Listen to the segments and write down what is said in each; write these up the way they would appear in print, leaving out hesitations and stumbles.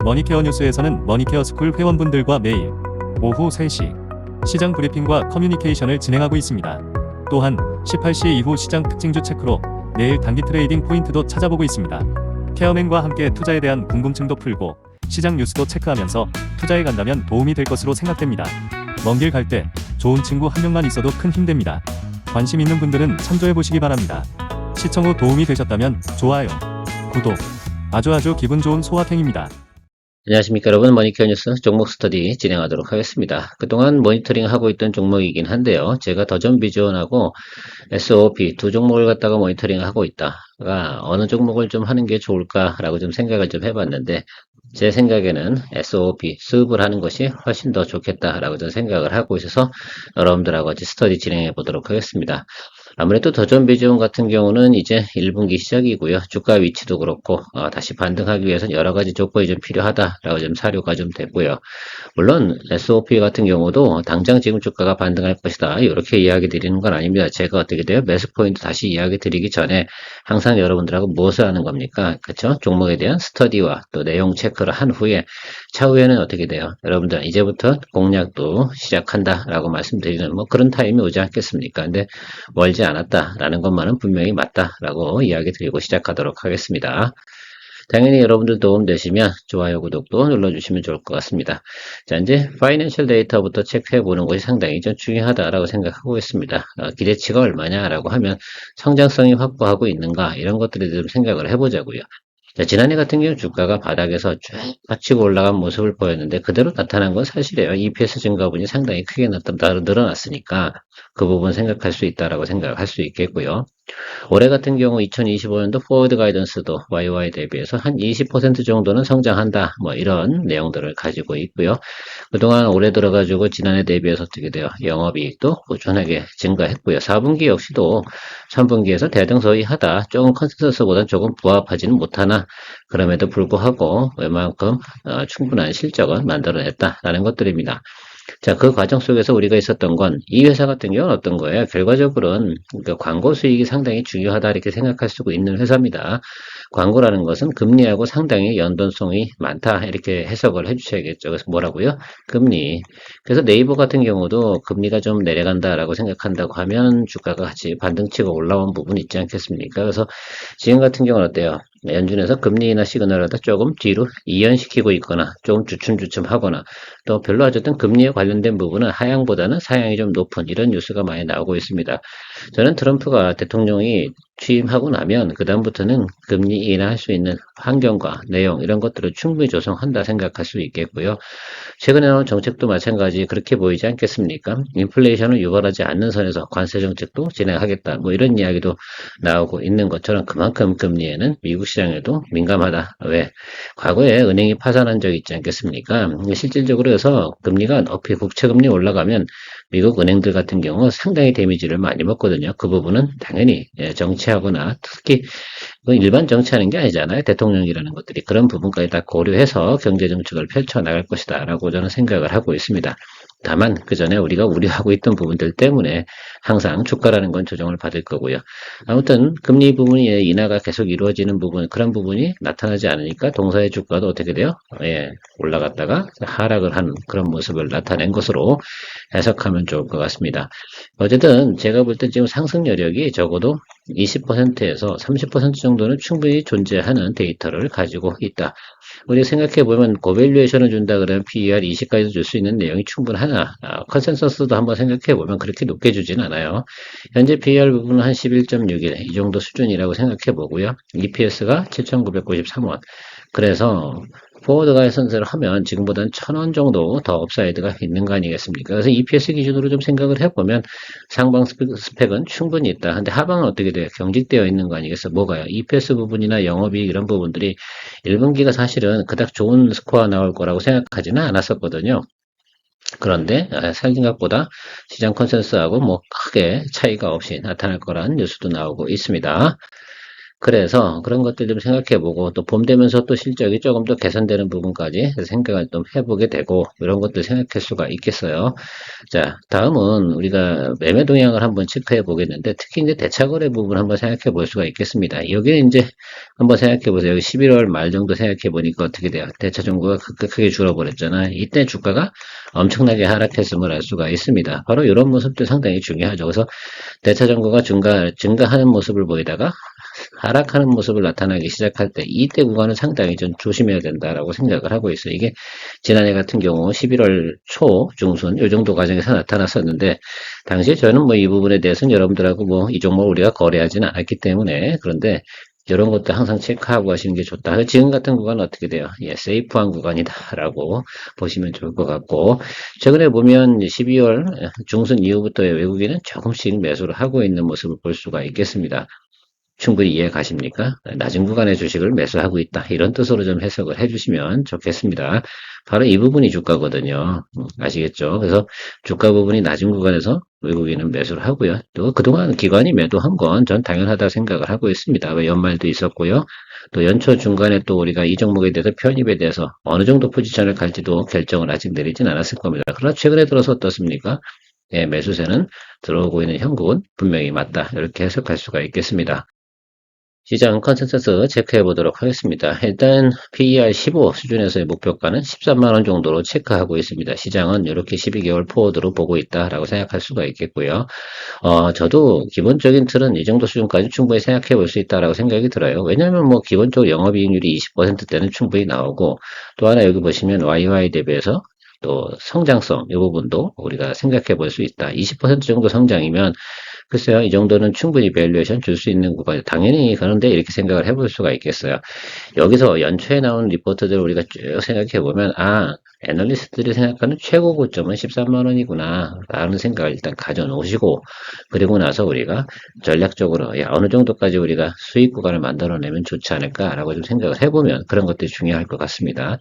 머니케어 뉴스에서는 머니케어 스쿨 회원분들과 매일 오후 3시 시장 브리핑과 커뮤니케이션을 진행하고 있습니다. 또한 18시 이후 시장 특징주 체크로 내일 단기 트레이딩 포인트도 찾아보고 있습니다. 케어맨과 함께 투자에 대한 궁금증도 풀고 시장 뉴스도 체크하면서 투자에 간다면 도움이 될 것으로 생각됩니다. 먼 길 갈 때 좋은 친구 한 명만 있어도 큰 힘 됩니다. 관심 있는 분들은 참조해 보시기 바랍니다. 시청 후 도움이 되셨다면 좋아요, 구독, 아주 기분 좋은 소확행입니다. 안녕하십니까 여러분, 머니케어 뉴스 종목 스터디 진행하도록 하겠습니다. 그동안 모니터링하고 있던 종목이긴 한데요. 제가 더전 비전하고 SOP 두 종목을 갖다가 모니터링하고 있다가 어느 종목을 좀 하는 게 좋을까라고 좀 생각을 좀 해봤는데, 제 생각에는 SOP 수급을 하는 것이 훨씬 더 좋겠다라고 좀 생각을 하고 있어서 여러분들하고 같이 스터디 진행해 보도록 하겠습니다. 아무래도 더전 비전 같은 경우는 이제 1분기 시작이고요. 주가 위치도 그렇고 다시 반등하기 위해서는 여러 가지 조건이 좀 필요하다라고 좀 사료가 좀 됐고요. 물론 SOP 같은 경우도 당장 지금 주가가 반등할 것이다 이렇게 이야기 드리는 건 아닙니다. 제가 어떻게 돼요? 매수 포인트 다시 이야기 드리기 전에 항상 여러분들하고 무엇을 하는 겁니까? 그렇죠? 종목에 대한 스터디와 또 내용 체크를 한 후에 차후에는 어떻게 돼요? 여러분들 이제부터 공략도 시작한다라고 말씀드리는 뭐 그런 타임이 오지 않겠습니까? 근데 멀지 않았다라는 것만은 분명히 맞다라고 이야기 드리고 시작하도록 하겠습니다. 당연히 여러분들 도움 되시면 좋아요, 구독도 눌러주시면 좋을 것 같습니다. 자, 이제 파이낸셜 데이터부터 체크해 보는 것이 상당히 좀 중요하다라고 생각하고 있습니다. 기대치가 얼마냐라고 하면 성장성이 확보하고 있는가 이런 것들에 좀 생각을 해보자고요. 자, 지난해 같은 경우 주가가 바닥에서 쭉 받치고 올라간 모습을 보였는데 그대로 나타난 건 사실이에요. EPS 증가분이 상당히 크게 늘어났으니까 그 부분 생각할 수 있다라고 생각을 할 수 있겠고요. 올해 같은 경우 2025년도 포워드 가이던스도 YY 대비해서 한 20% 정도는 성장한다. 뭐 이런 내용들을 가지고 있고요. 그동안 올해 들어가지고 지난해 대비해서 어떻게 돼요? 영업이익도 꾸준하게 증가했고요. 4분기 역시도 3분기에서 대등소이하다. 조금 컨센서스보다는 조금 부합하지는 못하나 그럼에도 불구하고 웬만큼 충분한 실적을 만들어냈다라는 것들입니다. 자, 그 과정 속에서 우리가 있었던 건 이 회사 같은 경우는 어떤 거예요? 결과적으로는 그 광고 수익이 상당히 중요하다 이렇게 생각할 수 있는 회사입니다. 광고라는 것은 금리하고 상당히 연동성이 많다 이렇게 해석을 해주셔야겠죠. 그래서 뭐라고요? 금리. 그래서 네이버 같은 경우도 금리가 좀 내려간다라고 생각한다고 하면 주가가 같이 반등치고 올라온 부분이 있지 않겠습니까? 그래서 지금 같은 경우는 어때요? 연준에서 금리 인하 시그널을 하다 조금 뒤로 이연시키고 있거나 조금 주춤주춤하거나 또 별로 어쨌든 금리에 관련된 부분은 하향보다는 사향이 좀 높은 이런 뉴스가 많이 나오고 있습니다. 저는 트럼프가 대통령이 취임하고 나면 그다음부터는 금리 인하할 수 있는 환경과 내용 이런 것들을 충분히 조성한다 생각할 수 있겠고요. 최근에 나온 정책도 마찬가지 그렇게 보이지 않겠습니까? 인플레이션을 유발하지 않는 선에서 관세 정책도 진행하겠다. 뭐 이런 이야기도 나오고 있는 것처럼 그만큼 금리에는 미국 시장에도 민감하다. 왜? 과거에 은행이 파산한 적이 있지 않겠습니까? 실질적으로 해서 금리가 높이 국채금리 올라가면 미국 은행들 같은 경우 상당히 데미지를 많이 먹거든요. 그 부분은 당연히 정치하거나 특히 일반 정치하는 게 아니잖아요. 대통령이라는 것들이 그런 부분까지 다 고려해서 경제 정책을 펼쳐 나갈 것이다라고 저는 생각을 하고 있습니다. 다만 그 전에 우리가 우려하고 있던 부분들 때문에 항상 주가라는 건 조정을 받을 거고요. 아무튼 금리 부분이 인하가 계속 이루어지는 부분 그런 부분이 나타나지 않으니까 동사의 주가도 어떻게 돼요? 올라갔다가 하락을 하는 그런 모습을 나타낸 것으로 해석하면 좋을 것 같습니다. 어쨌든 제가 볼 때 지금 상승 여력이 적어도 20%에서 30% 정도는 충분히 존재하는 데이터를 가지고 있다. 우리 생각해보면 고밸류에이션을 준다 그러면 PER 20까지도 줄 수 있는 내용이 충분하나 컨센서스도 한번 생각해보면 그렇게 높게 주진 않아요. 현재 PER 부분은 한 11.61 이 정도 수준이라고 생각해보고요. EPS가 7,993원 그래서 포워드 가이선스를 하면 지금보다는 1,000원 정도 더 업사이드가 있는 거 아니겠습니까? 그래서 EPS 기준으로 좀 생각을 해보면 상방 스펙은 충분히 있다. 근데 하방은 어떻게 돼요? 경직되어 있는 거 아니겠어요? 뭐가요? EPS 부분이나 영업이익 이런 부분들이 1분기가 사실은 그닥 좋은 스코어 나올 거라고 생각하지는 않았었거든요. 그런데 생각보다 시장 컨센서스하고 뭐 크게 차이가 없이 나타날 거라는 뉴스도 나오고 있습니다. 그래서 그런 것들 좀 생각해보고 또 봄 되면서 또 실적이 조금 더 개선되는 부분까지 생각을 좀 해보게 되고 이런 것들 생각할 수가 있겠어요. 자, 다음은 우리가 매매 동향을 한번 체크해 보겠는데 특히 이제 대차거래 부분 한번 생각해 볼 수가 있겠습니다. 여기는 이제 한번 생각해 보세요. 여기 11월 말 정도 생각해 보니까 어떻게 돼요? 대차 종구가 크게 줄어버렸잖아요. 이때 주가가 엄청나게 하락했음을 알 수가 있습니다. 바로 이런 모습도 상당히 중요하죠. 그래서 대차 종구가 증가하는 모습을 보이다가 하락하는 모습을 나타나기 시작할 때 이때 구간은 상당히 좀 조심해야 된다라고 생각을 하고 있어요. 이게 지난해 같은 경우 11월 초 중순 이 정도 과정에서 나타났었는데 당시에 저는 뭐 이 부분에 대해서는 여러분들하고 뭐 이 종목 우리가 거래하지는 않았기 때문에 그런데 이런 것도 항상 체크하고 하시는 게 좋다. 지금 같은 구간은 어떻게 돼요? 예, 세이프한 구간이다라고 보시면 좋을 것 같고 최근에 보면 12월 중순 이후부터 외국인은 조금씩 매수를 하고 있는 모습을 볼 수가 있겠습니다. 충분히 이해 가십니까? 낮은 구간의 주식을 매수하고 있다. 이런 뜻으로 좀 해석을 해주시면 좋겠습니다. 바로 이 부분이 주가거든요. 아시겠죠? 그래서 주가 부분이 낮은 구간에서 외국인은 매수를 하고요. 또 그동안 기관이 매도한 건 전 당연하다 생각을 하고 있습니다. 왜 연말도 있었고요. 또 연초 중간에 또 우리가 이 종목에 대해서 편입에 대해서 어느 정도 포지션을 갈지도 결정을 아직 내리진 않았을 겁니다. 그러나 최근에 들어서 어떻습니까? 예, 매수세는 들어오고 있는 형국은 분명히 맞다. 이렇게 해석할 수가 있겠습니다. 시장 컨센서스 체크해 보도록 하겠습니다. 일단 PER 15 수준에서의 목표가는 13만 원 정도로 체크하고 있습니다. 시장은 이렇게 12개월 포워드로 보고 있다라고 생각할 수가 있겠고요. 저도 기본적인 틀은 이 정도 수준까지 충분히 생각해 볼 수 있다라고 생각이 들어요. 왜냐하면 뭐 기본적으로 영업이익률이 20%대는 충분히 나오고 또 하나 여기 보시면 YY 대비해서 또 성장성 이 부분도 우리가 생각해 볼 수 있다. 20% 정도 성장이면 글쎄요, 이 정도는 충분히 밸류에이션 줄 수 있는 구간이 당연히 그런데 이렇게 생각을 해볼 수가 있겠어요. 여기서 연초에 나온 리포트들을 우리가 쭉 생각해 보면 애널리스트들이 생각하는 최고 고점은 13만 원이구나 라는 생각을 일단 가져놓으시고 그리고 나서 우리가 전략적으로 어느 정도까지 우리가 수익 구간을 만들어내면 좋지 않을까라고 좀 생각을 해보면 그런 것들이 중요할 것 같습니다.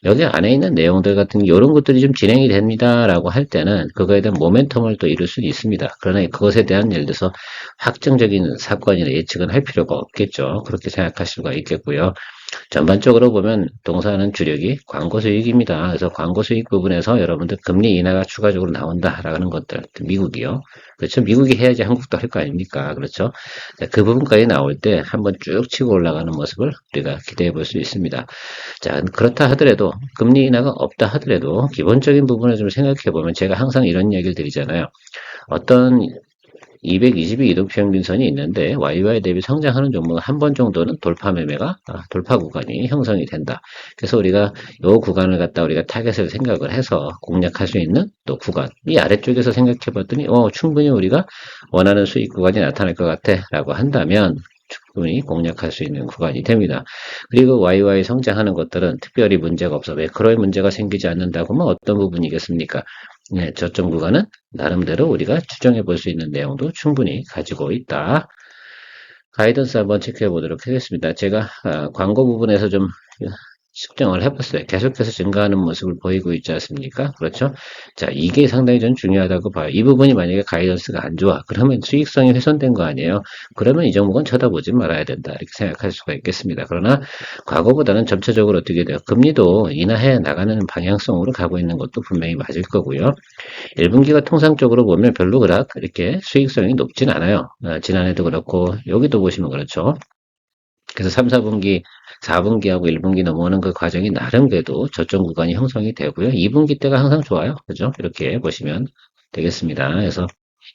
여기 안에 있는 내용들 같은 이런 것들이 좀 진행이 됩니다라고 할 때는 그거에 대한 모멘텀을 또 이룰 수 있습니다. 그러나 그것에 대한 예를 들어서 확정적인 사건이나 예측은 할 필요가 없겠죠. 그렇게 생각할 수가 있겠고요. 전반적으로 보면 동사하는 주력이 광고 수익입니다. 그래서 광고 수익 부분에서 여러분들 금리 인하가 추가적으로 나온다라는 것들, 미국이요. 그렇죠. 미국이 해야지 한국도 할 거 아닙니까? 그렇죠. 그 부분까지 나올 때 한번 쭉 치고 올라가는 모습을 우리가 기대해 볼 수 있습니다. 자, 그렇다 하더라도 금리 인하가 없다 하더라도 기본적인 부분을 좀 생각해 보면 제가 항상 이런 얘기를 드리잖아요. 어떤 220이 이동평균선이 있는데 YY 대비 성장하는 종목은 한 번 정도는 돌파 매매가 돌파 구간이 형성이 된다. 그래서 우리가 이 구간을 갖다 우리가 타겟을 생각을 해서 공략할 수 있는 또 구간 이 아래쪽에서 생각해 봤더니 충분히 우리가 원하는 수익 구간이 나타날 것 같아라고 한다면 충분히 공략할 수 있는 구간이 됩니다. 그리고 YY 성장하는 것들은 특별히 문제가 없어. 매크로의 문제가 생기지 않는다고 하면 어떤 부분이겠습니까? 네, 저점 구간은 나름대로 우리가 추정해 볼 수 있는 내용도 충분히 가지고 있다. 가이던스 한번 체크해 보도록 하겠습니다. 제가 광고 부분에서 좀 측정을 해봤어요. 계속해서 증가하는 모습을 보이고 있지 않습니까? 그렇죠? 자, 이게 상당히 좀 중요하다고 봐요. 이 부분이 만약에 가이던스가 안 좋아. 그러면 수익성이 훼손된 거 아니에요? 그러면 이 종목은 쳐다보지 말아야 된다. 이렇게 생각할 수가 있겠습니다. 그러나 과거보다는 점차적으로 어떻게 돼요? 금리도 인하해 나가는 방향성으로 가고 있는 것도 분명히 맞을 거고요. 1분기가 통상적으로 보면 별로 그닥 이렇게 수익성이 높진 않아요. 지난해도 그렇고 여기도 보시면 그렇죠. 그래서 3, 4분기, 4분기하고 1분기 넘어오는 그 과정이 나름 그래도 저점 구간이 형성이 되고요. 2분기 때가 항상 좋아요. 그죠? 이렇게 보시면 되겠습니다. 그래서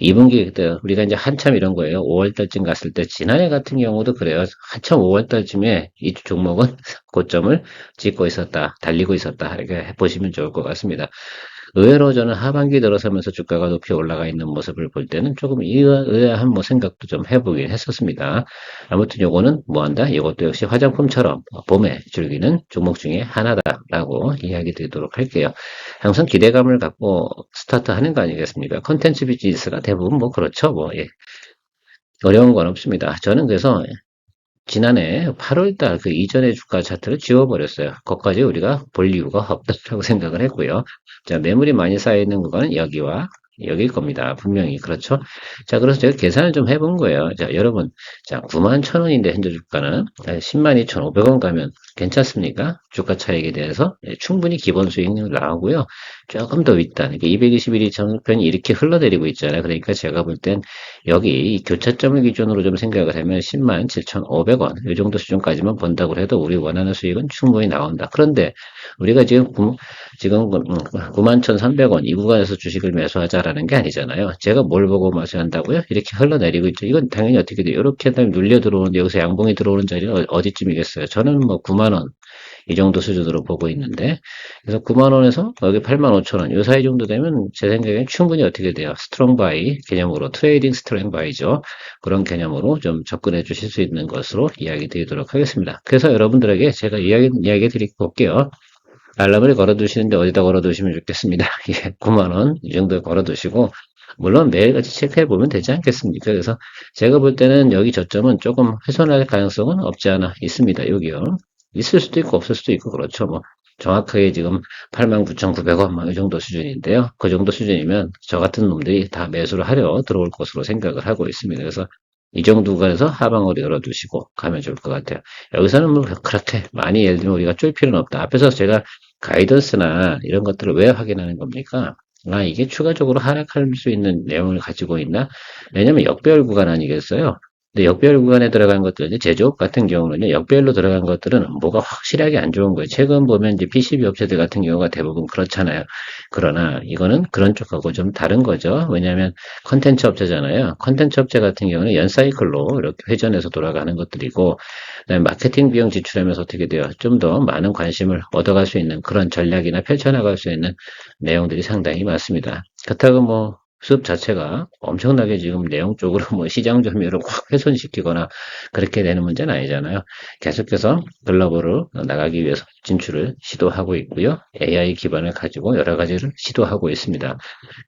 2분기 때 우리가 이제 한참 이런 거예요. 5월 달쯤 갔을 때 지난해 같은 경우도 그래요. 한참 5월 달쯤에 이 종목은 고점을 찍고 있었다, 달리고 있었다 이렇게 보시면 좋을 것 같습니다. 의외로 저는 하반기 들어서면서 주가가 높이 올라가 있는 모습을 볼 때는 조금 의아한 뭐 생각도 좀 해보긴 했었습니다. 아무튼 요거는 뭐 한다? 이것도 역시 화장품처럼 봄에 즐기는 종목 중에 하나다라고 이야기 드리도록 할게요. 항상 기대감을 갖고 스타트 하는 거 아니겠습니까? 컨텐츠 비즈니스가 대부분 뭐 그렇죠. 뭐, 예. 어려운 건 없습니다. 저는 그래서 지난해 8월달 그 이전의 주가 차트를 지워버렸어요. 거기까지 우리가 볼 이유가 없다고 생각을 했고요. 자, 매물이 많이 쌓여있는 구간은 여기와 여길 겁니다. 분명히. 그렇죠? 자, 그래서 제가 계산을 좀 해본 거예요. 자, 여러분. 자, 91,000원인데 현재 주가는 102,500원 가면 괜찮습니까? 주가 차익에 대해서 충분히 기본 수익률 나오고요. 조금 더 윗단, 221일 전편이 이렇게 흘러내리고 있잖아요. 그러니까 제가 볼 땐 여기 이 교차점을 기준으로 좀 생각을 하면 107,500원 이 정도 수준까지만 본다고 해도 우리 원하는 수익은 충분히 나온다. 그런데 우리가 지금 91,300원 이 구간에서 주식을 매수하자라는 게 아니잖아요. 제가 뭘 보고 매수한다고요? 이렇게 흘러내리고 있죠. 이건 당연히 어떻게 돼요? 이렇게 눌려 들어오는데 여기서 양봉이 들어오는 자리는 어디쯤이겠어요? 저는 뭐 9만 원 이 정도 수준으로 보고 있는데, 그래서 9만 원에서 여기 85,000원 요 사이 정도 되면 제 생각엔 충분히 어떻게 돼요? 스트롱 바이 개념으로 트레이딩 스트롱 바이죠. 그런 개념으로 좀 접근해 주실 수 있는 것으로 이야기 드리도록 하겠습니다. 그래서 여러분들에게 제가 이야기 드리고 볼게요. 알람을 걸어두시는데 어디다 걸어두시면 좋겠습니다. 예, 9만 원 이 정도에 걸어두시고, 물론 매일같이 체크해 보면 되지 않겠습니까? 그래서 제가 볼 때는 여기 저점은 조금 훼손할 가능성은 없지 않아 있습니다. 여기요. 있을 수도 있고 없을 수도 있고 그렇죠. 뭐 정확하게 지금 89,900원 이 정도 수준인데요. 그 정도 수준이면 저 같은 놈들이 다 매수를 하려 들어올 것으로 생각을 하고 있습니다. 그래서 이 정도 구간에서 하방을 열어두시고 가면 좋을 것 같아요. 여기서는 뭐 그렇게 많이 예를 들면 우리가 쫄 필요는 없다. 앞에서 제가 가이던스나 이런 것들을 왜 확인하는 겁니까? 아, 이게 추가적으로 하락할 수 있는 내용을 가지고 있나? 왜냐면 역배열 구간 아니겠어요? 근데 역배열 구간에 들어간 것들, 이제 제조업 같은 경우는요, 역배열로 들어간 것들은 뭐가 확실하게 안 좋은 거예요. 최근 보면 이제 PCB 업체들 같은 경우가 대부분 그렇잖아요. 그러나 이거는 그런 쪽하고 좀 다른 거죠. 왜냐하면 컨텐츠 업체잖아요. 컨텐츠 업체 같은 경우는 연사이클로 이렇게 회전해서 돌아가는 것들이고, 그다음에 마케팅 비용 지출하면서 어떻게 돼요? 좀 더 많은 관심을 얻어갈 수 있는 그런 전략이나 펼쳐나갈 수 있는 내용들이 상당히 많습니다. 그렇다고 뭐 수업 자체가 엄청나게 지금 내용적으로 뭐 시장 점유율을 확 훼손시키거나 그렇게 되는 문제는 아니잖아요. 계속해서 글로벌로 나가기 위해서 진출을 시도하고 있고요. AI 기반을 가지고 여러 가지를 시도하고 있습니다.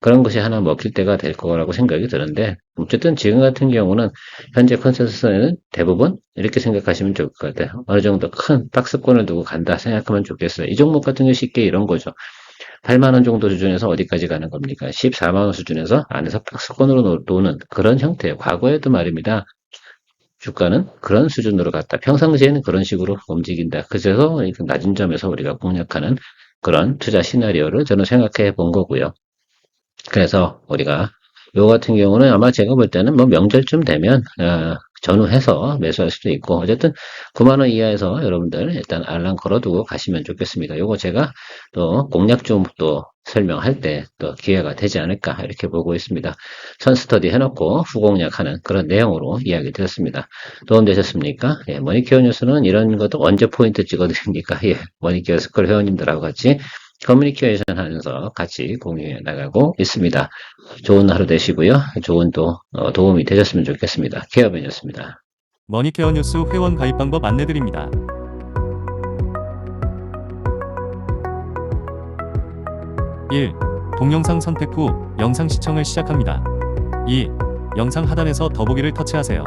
그런 것이 하나 먹힐 때가 될 거라고 생각이 드는데, 어쨌든 지금 같은 경우는 현재 컨센서스에는 대부분 이렇게 생각하시면 좋을 것 같아요. 어느 정도 큰 박스권을 두고 간다 생각하면 좋겠어요. 이 종목 같은 게 쉽게 이런 거죠. 8만 원 정도 수준에서 어디까지 가는 겁니까? 14만 원 수준에서 안에서 박스권으로 노는 그런 형태예요. 과거에도 말입니다. 주가는 그런 수준으로 갔다. 평상시에는 그런 식으로 움직인다. 그래서 낮은 점에서 우리가 공략하는 그런 투자 시나리오를 저는 생각해 본 거고요. 그래서 우리가 요 같은 경우는 아마 제가 볼 때는 뭐 명절쯤 되면 전후해서 매수할 수도 있고, 어쨌든 9만 원 이하에서 여러분들 일단 알람 걸어두고 가시면 좋겠습니다. 요거 제가 또 공략 좀 또 설명할 때 또 기회가 되지 않을까 이렇게 보고 있습니다. 선 스터디 해놓고 후공략하는 그런 내용으로 이야기 드렸습니다. 도움되셨습니까? 예, 머니케어 뉴스는 이런 것도 언제 포인트 찍어드립니까? 예, 머니케어 스쿨 회원님들하고 같이 커뮤니케이션 하면서 같이 공유해 나가고 있습니다. 좋은 하루 되시고요. 좋은 또 도움이 되셨으면 좋겠습니다. 케어벤이었습니다. 머니케어 뉴스 회원 가입 방법 안내드립니다. 1. 동영상 선택 후 영상 시청을 시작합니다. 2. 영상 하단에서 더보기를 터치하세요.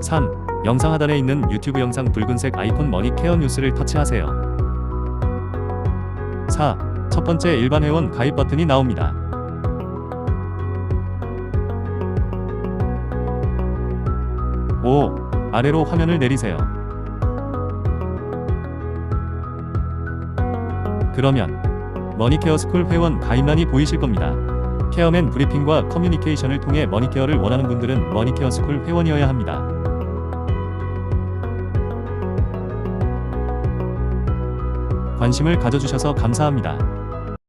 3. 영상 하단에 있는 유튜브 영상 붉은색 아이콘 머니케어 뉴스를 터치하세요. 4. 첫 번째 일반 회원 가입 버튼이 나옵니다. 5. 아래로 화면을 내리세요. 그러면 머니케어 스쿨 회원 가입란이 보이실 겁니다. 케어맨 브리핑과 커뮤니케이션을 통해 머니케어를 원하는 분들은 머니케어 스쿨 회원이어야 합니다. 관심을 가져주셔서 감사합니다.